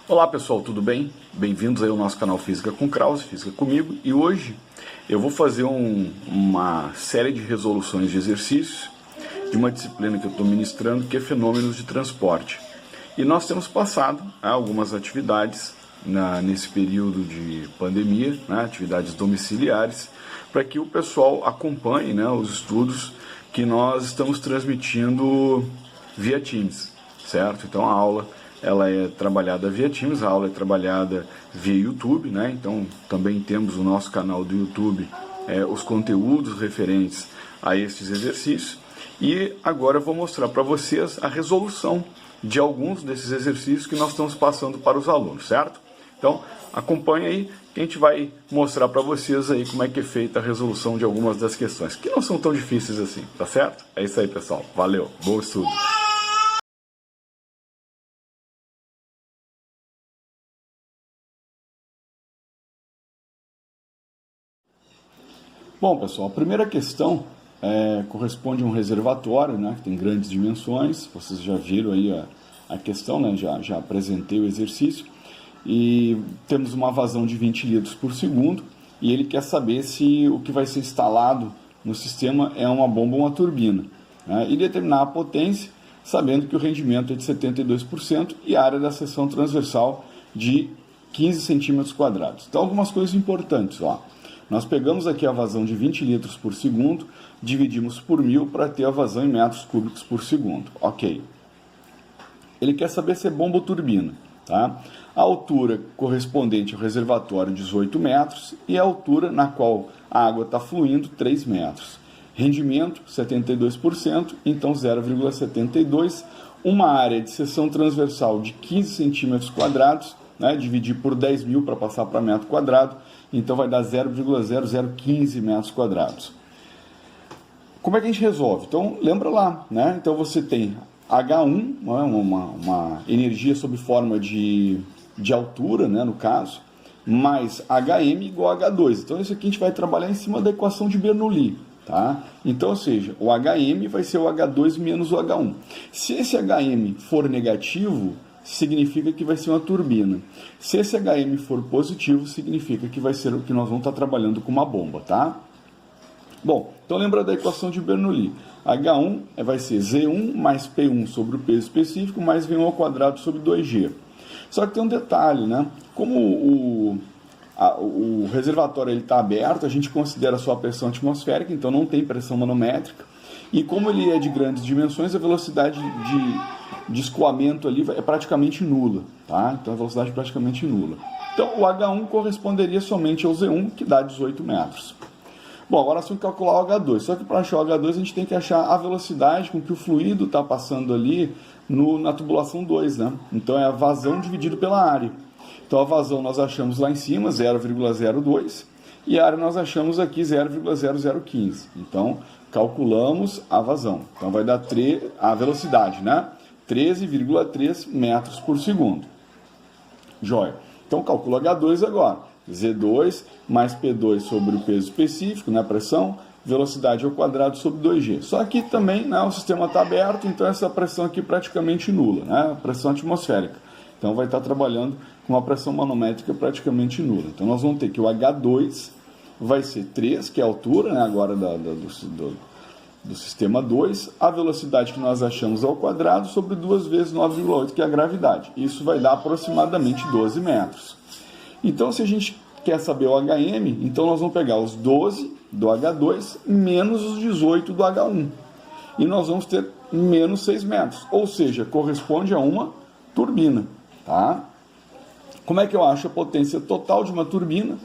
Olá pessoal, tudo bem? Bem-vindos aí ao nosso canal Física com Krause, Física comigo, e hoje eu vou fazer uma série de resoluções de exercícios de uma disciplina que eu estou ministrando, que é Fenômenos de Transporte. E nós temos passado algumas atividades nesse período de pandemia, atividades domiciliares, para que o pessoal acompanhe os estudos que nós estamos transmitindo via Teams, certo? Então a aula ela é trabalhada via Teams, a aula é trabalhada via YouTube, Então também temos o nosso canal do YouTube, os conteúdos referentes a estes exercícios. E agora eu vou mostrar para vocês a resolução de alguns desses exercícios que nós estamos passando para os alunos, certo? Então acompanhe aí que a gente vai mostrar para vocês aí como é que é feita a resolução de algumas das questões, que não são tão difíceis assim, tá certo? É isso aí, pessoal. Valeu, bom estudo! Bom, pessoal, a primeira questão corresponde a um reservatório, que tem grandes dimensões. Vocês já viram aí a questão, já apresentei o exercício. E temos uma vazão de 20 litros por segundo e ele quer saber se o que vai ser instalado no sistema é uma bomba ou uma turbina. E determinar a potência, sabendo que o rendimento é de 72% e a área da seção transversal de 15 centímetros quadrados. Então, algumas coisas importantes, Nós pegamos aqui a vazão de 20 litros por segundo, dividimos por 1000 para ter a vazão em metros cúbicos por segundo. Ok. Ele quer saber se é bomba ou turbina. Tá? A altura correspondente ao reservatório, 18 metros, e a altura na qual a água está fluindo, 3 metros. Rendimento, 72%, então 0,72. Uma área de seção transversal de 15 centímetros quadrados, dividir por 10.000 para passar para metro quadrado, então vai dar 0,0015 metros quadrados. Como é que a gente resolve? Então, lembra lá, Então você tem H1, uma energia sob forma de altura, no caso, mais HM igual a H2. Então, isso aqui a gente vai trabalhar em cima da equação de Bernoulli, tá? Então, ou seja, o HM vai ser o H2 menos o H1. Se esse HM for negativo, significa que vai ser uma turbina. Se esse HM for positivo, significa que vai ser o que nós vamos estar trabalhando com uma bomba, tá? Bom, então lembra da equação de Bernoulli. H1 vai ser Z1 mais P1 sobre o peso específico mais V1 ao quadrado sobre 2G. Só que tem um detalhe, Como o reservatório está aberto, a gente considera só a pressão atmosférica, então não tem pressão manométrica. E como ele é de grandes dimensões, a velocidade de escoamento ali é praticamente nula, tá? Então a velocidade é praticamente nula. Então o H1 corresponderia somente ao Z1, que dá 18 metros. Bom, agora nós temos que calcular o H2. Só que para achar o H2 a gente tem que achar a velocidade com que o fluido está passando ali na tubulação 2, Então é a vazão dividido pela área. Então a vazão nós achamos lá em cima, 0,02, e a área nós achamos aqui 0,0015. Então calculamos a vazão. Então vai dar a velocidade, 13,3 metros por segundo. Joia. Então calcula H2 agora. Z2 mais P2 sobre o peso específico, pressão, velocidade ao quadrado sobre 2G. Só que também o sistema está aberto, então essa pressão aqui é praticamente nula, pressão atmosférica. Então vai estar trabalhando com uma pressão manométrica praticamente nula. Então nós vamos ter que o H2 vai ser 3, que é a altura agora do sistema 2, a velocidade que nós achamos ao quadrado sobre 2 vezes 9,8, que é a gravidade. Isso vai dar aproximadamente 12 metros. Então, se a gente quer saber o HM, então nós vamos pegar os 12 do H2 menos os 18 do H1. E nós vamos ter menos 6 metros, ou seja, corresponde a uma turbina, tá? Como é que eu acho a potência total de uma turbina?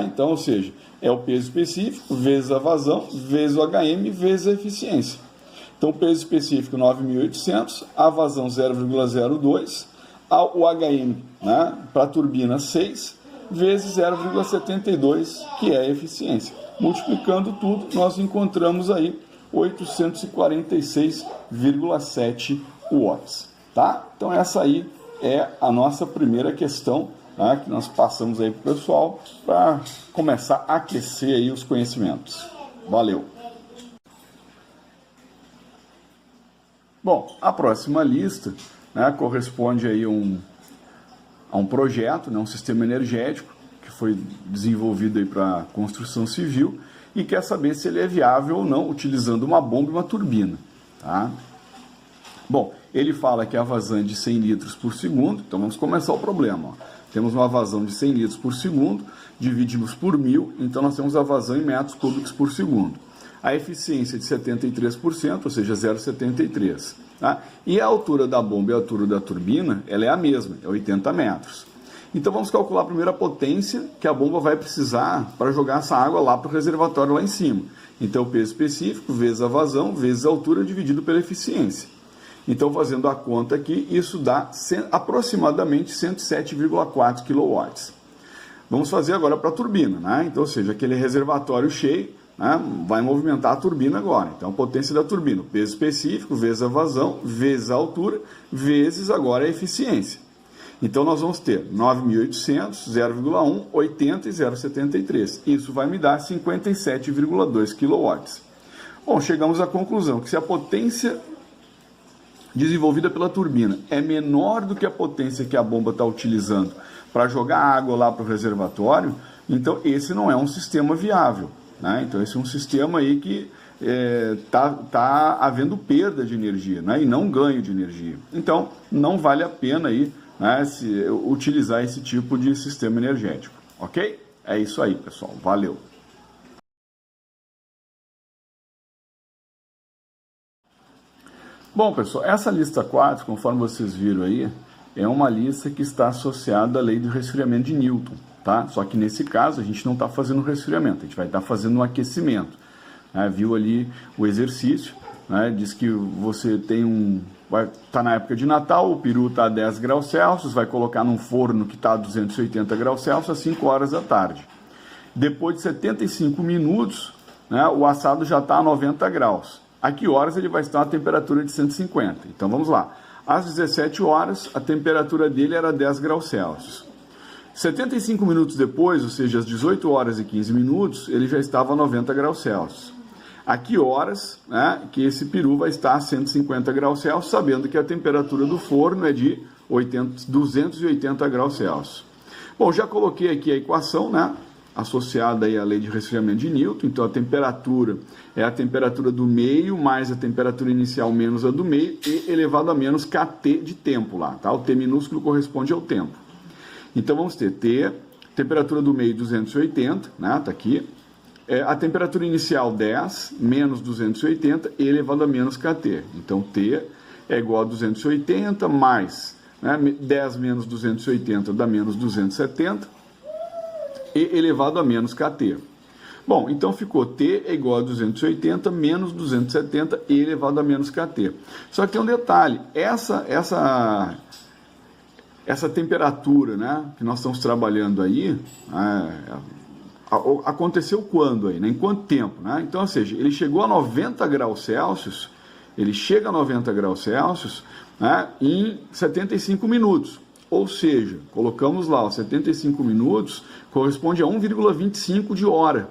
Então, ou seja, é o peso específico vezes a vazão, vezes o HM, vezes a eficiência. Então, o peso específico 9.800, a vazão 0,02, o HM para a turbina 6, vezes 0,72, que é a eficiência. Multiplicando tudo, nós encontramos aí 846,7 watts. Tá? Então essa aí é a nossa primeira questão, que nós passamos aí para o pessoal para começar a aquecer aí os conhecimentos. Valeu! Bom, a próxima lista corresponde aí a um projeto, né, um sistema energético que foi desenvolvido para construção civil e quer saber se ele é viável ou não utilizando uma bomba e uma turbina. Tá? Bom, ele fala que a vazão é de 100 litros por segundo, então vamos começar o problema. Ó. Temos uma vazão de 100 litros por segundo, dividimos por 1000, então nós temos a vazão em metros cúbicos por segundo. A eficiência é de 73%, ou seja, 0,73. Tá? E a altura da bomba e a altura da turbina, ela é a mesma, é 80 metros. Então vamos calcular primeiro a potência que a bomba vai precisar para jogar essa água lá para o reservatório lá em cima. Então o peso específico vezes a vazão vezes a altura dividido pela eficiência. Então fazendo a conta aqui, isso dá aproximadamente 107,4 kW. Vamos fazer agora para a turbina, né? Então, ou seja, aquele reservatório cheio, né, vai movimentar a turbina agora. Então a potência da turbina, o peso específico vezes a vazão vezes a altura vezes agora a eficiência. Então nós vamos ter 9.800, 0,1, 80 e 0,73. Isso vai me dar 57,2 kW. Bom, chegamos à conclusão que se a potência desenvolvida pela turbina é menor do que a potência que a bomba está utilizando para jogar água lá para o reservatório, então esse não é um sistema viável. Né? Então esse é um sistema aí que tá havendo perda de energia, né? E não ganho de energia. Então não vale a pena aí, né, utilizar esse tipo de sistema energético, ok? É isso aí, pessoal. Valeu! Bom, pessoal, essa lista 4, conforme vocês viram aí, é uma lista que está associada à lei do resfriamento de Newton, tá? Só que nesse caso a gente não está fazendo resfriamento, a gente vai estar fazendo um aquecimento. Né? Viu ali o exercício, né? Diz que você tem vai estar na época de Natal, o peru está a 10 graus Celsius, vai colocar num forno que está a 280 graus Celsius às 5 horas da tarde. Depois de 75 minutos, né, o assado já está a 90 graus. A que horas ele vai estar a temperatura de 150? Então vamos lá. Às 17 horas, a temperatura dele era 10 graus Celsius. 75 minutos depois, ou seja, às 18 horas e 15 minutos, ele já estava a 90 graus Celsius. A que horas, né, que esse peru vai estar a 150 graus Celsius, sabendo que a temperatura do forno é de 280 graus Celsius. Bom, já coloquei aqui a equação, né, associada aí à lei de resfriamento de Newton. Então a temperatura é a temperatura do meio mais a temperatura inicial menos a do meio e elevado a menos kT de tempo lá, tá? O T minúsculo corresponde ao tempo. Então vamos ter T, temperatura do meio 280, né? Tá aqui. A temperatura inicial 10 menos 280 elevado a menos kT. Então T é igual a 280 mais, né, 10 menos 280 dá menos 270 e elevado a menos kT. Bom, então ficou T é igual a 280 menos 270 e elevado a menos kT. Só que tem um detalhe, essa temperatura, né, que nós estamos trabalhando aí, aconteceu quando aí, né? Em quanto tempo, né? Então, ou seja, ele chegou a 90 graus Celsius, ele chega a 90 graus Celsius, né, em 75 minutos. Ou seja, colocamos lá, 75 minutos corresponde a 1,25 de hora.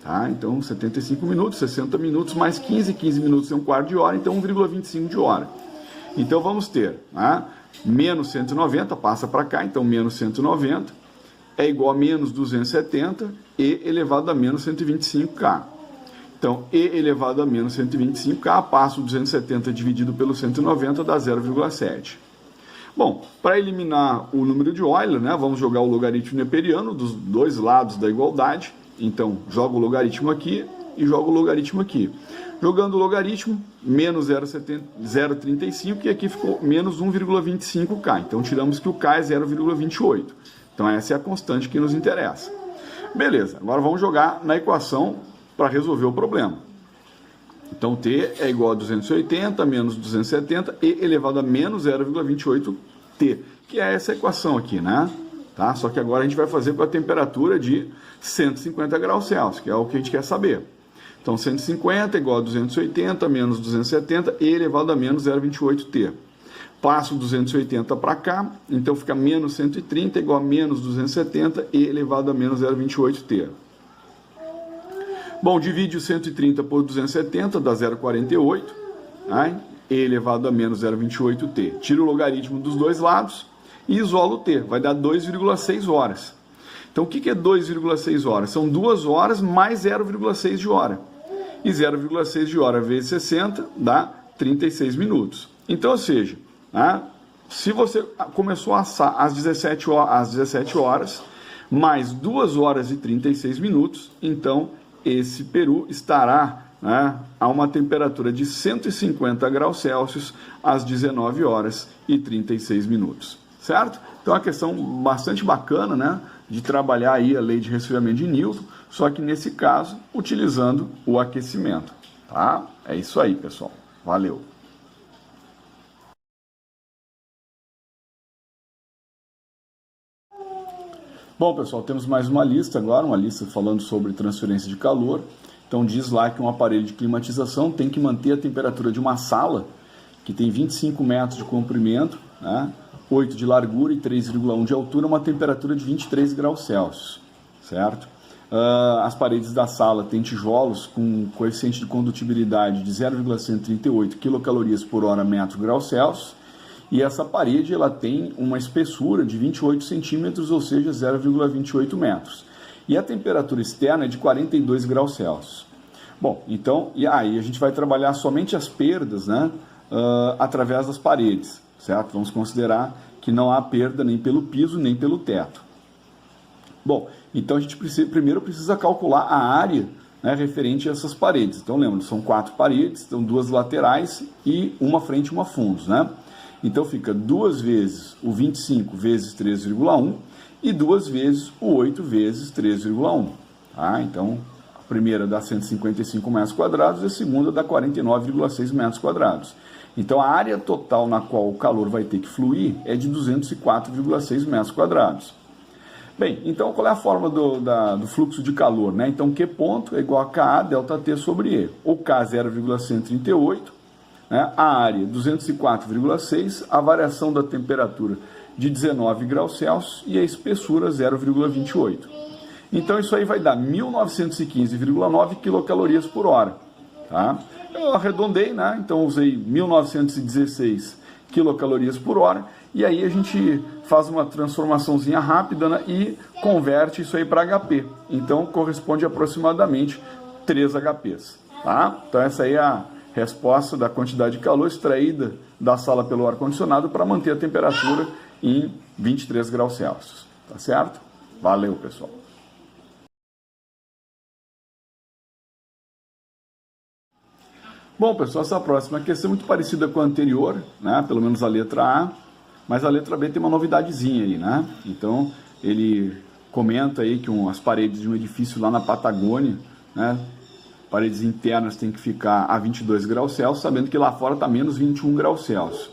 Tá? Então, 75 minutos, 60 minutos, mais 15 minutos é um quarto de hora, então 1,25 de hora. Então, vamos ter, né, menos 190, passa para cá, então menos 190 é igual a menos 270 e elevado a menos 125K. Então, E elevado a menos 125K, passa o 270 dividido pelo 190 dá 0,7. Bom, para eliminar o número de Euler, né, vamos jogar o logaritmo neperiano dos dois lados da igualdade. Então, jogo o logaritmo aqui e jogo o logaritmo aqui. Jogando o logaritmo, menos 0,35 e aqui ficou menos 1,25K. Então, tiramos que o K é 0,28. Então, essa é a constante que nos interessa. Beleza, agora vamos jogar na equação para resolver o problema. Então, T é igual a 280 menos 270 e elevado a menos 0,28T, que é essa equação aqui, né? Tá? Só que agora a gente vai fazer com a temperatura de 150 graus Celsius, que é o que a gente quer saber. Então, 150 é igual a 280 menos 270 e elevado a menos 0,28T. Passo 280 para cá, então fica menos 130 igual a menos 270 e elevado a menos 0,28T. Bom, divide o 130 por 270, dá 0,48, né? E elevado a menos 0,28T. Tira o logaritmo dos dois lados, e isolo o T, vai dar 2,6 horas. Então o que é 2,6 horas? São 2 horas mais 0,6 de hora. E 0,6 de hora vezes 60 dá 36 minutos. Então, ou seja, se você começou a assar às 17 horas, mais 2 horas e 36 minutos, então esse peru estará a uma temperatura de 150 graus Celsius às 19 horas e 36 minutos, certo? Então é uma questão bastante bacana, né, de trabalhar aí a lei de resfriamento de Newton, só que nesse caso utilizando o aquecimento, tá? É isso aí, pessoal. Valeu! Bom, pessoal, temos mais uma lista agora, uma lista falando sobre transferência de calor. Então diz lá que um aparelho de climatização tem que manter a temperatura de uma sala que tem 25 metros de comprimento, 8 de largura e 3,1 de altura, uma temperatura de 23 graus Celsius, certo? As paredes da sala têm tijolos com coeficiente de condutibilidade de 0,138 quilocalorias por hora metro grau Celsius, e essa parede ela tem uma espessura de 28 centímetros, ou seja, 0,28 metros. E a temperatura externa é de 42 graus Celsius. Bom, então, e aí a gente vai trabalhar somente as perdas, através das paredes, certo? Vamos considerar que não há perda nem pelo piso, nem pelo teto. Bom, então a gente primeiro precisa calcular a área, referente a essas paredes. Então, lembra, são 4 paredes, então 2 laterais e uma frente e uma fundos, Então fica 2 vezes o 25 vezes 3,1 e 2 vezes o 8 vezes 3,1. Então a primeira dá 155 metros quadrados e a segunda dá 49,6 metros quadrados. Então a área total na qual o calor vai ter que fluir é de 204,6 metros quadrados. Bem, então qual é a forma do fluxo de calor? Então Q ponto é igual a Ka delta T sobre E. O K 0,138. A área 204,6, a variação da temperatura de 19 graus Celsius e a espessura 0,28. Então isso aí vai dar 1915,9 quilocalorias por hora. Eu arredondei, então usei 1916 quilocalorias por hora, e aí a gente faz uma transformaçãozinha rápida e converte isso aí para HP. Então corresponde a aproximadamente 3 HPs. Então essa aí é a resposta da quantidade de calor extraída da sala pelo ar-condicionado para manter a temperatura em 23 graus Celsius. Tá certo? Valeu, pessoal! Bom, pessoal, essa próxima questão é muito parecida com a anterior, pelo menos a letra A, mas a letra B tem uma novidadezinha aí, Então, ele comenta aí que as paredes de um edifício lá na Patagônia, paredes internas têm que ficar a 22 graus Celsius, sabendo que lá fora está menos 21 graus Celsius.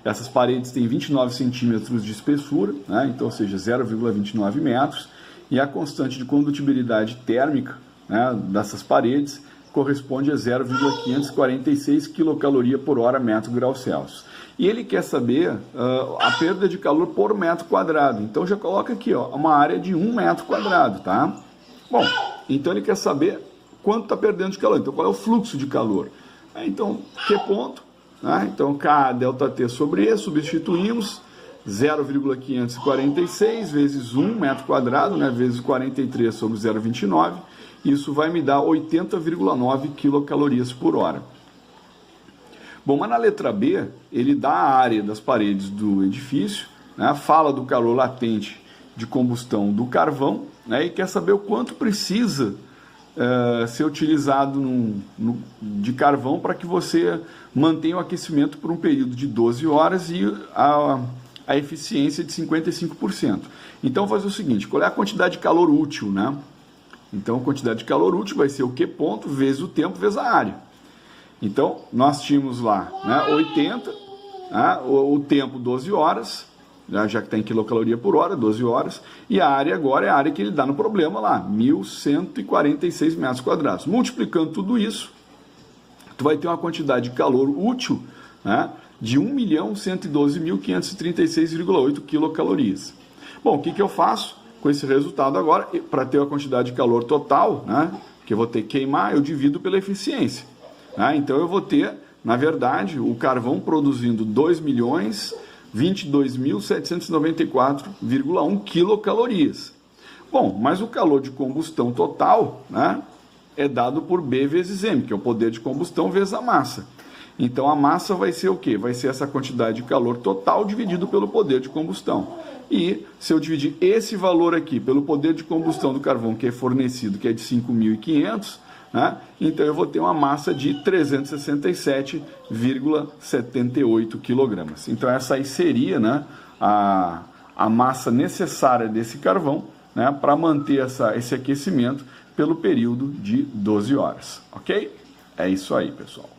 Essas paredes têm 29 centímetros de espessura, então, ou seja, 0,29 metros, e a constante de condutibilidade térmica dessas paredes corresponde a 0,546 quilocaloria por hora metro grau Celsius. E ele quer saber a perda de calor por metro quadrado. Então já coloca aqui, uma área de 1 metro quadrado, tá? Bom, então ele quer saber quanto está perdendo de calor. Então qual é o fluxo de calor? Então, Q ponto, então K delta T sobre E, substituímos 0,546 vezes 1 metro quadrado, vezes 43 sobre 0,29, isso vai me dar 80,9 quilocalorias por hora. Bom, mas na letra B, ele dá a área das paredes do edifício, fala do calor latente de combustão do carvão, e quer saber o quanto precisa ser utilizado de carvão para que você mantenha o aquecimento por um período de 12 horas e a eficiência de 55%. Então, vou fazer o seguinte, qual é a quantidade de calor útil, Então, a quantidade de calor útil vai ser o Q ponto vezes o tempo vezes a área. Então, nós tínhamos lá 80, o tempo 12 horas, já que está em quilocaloria por hora, 12 horas, e a área agora é a área que ele dá no problema lá, 1.146 metros quadrados. Multiplicando tudo isso, tu vai ter uma quantidade de calor útil de 1.112.536,8 quilocalorias. Bom, o que eu faço com esse resultado agora? Para ter a quantidade de calor total, que eu vou ter que queimar, eu divido pela eficiência. Então eu vou ter, na verdade, o carvão produzindo 2.000.000 22.794,1 quilocalorias. Bom, mas o calor de combustão total, né, é dado por B vezes M, que é o poder de combustão vezes a massa. Então a massa vai ser o quê? Vai ser essa quantidade de calor total dividido pelo poder de combustão. E se eu dividir esse valor aqui pelo poder de combustão do carvão que é fornecido, que é de 5.500, né, então eu vou ter uma massa de 367,78 kg. Então essa aí seria, né, a massa necessária desse carvão, né, para manter esse aquecimento pelo período de 12 horas, ok? É isso aí, pessoal.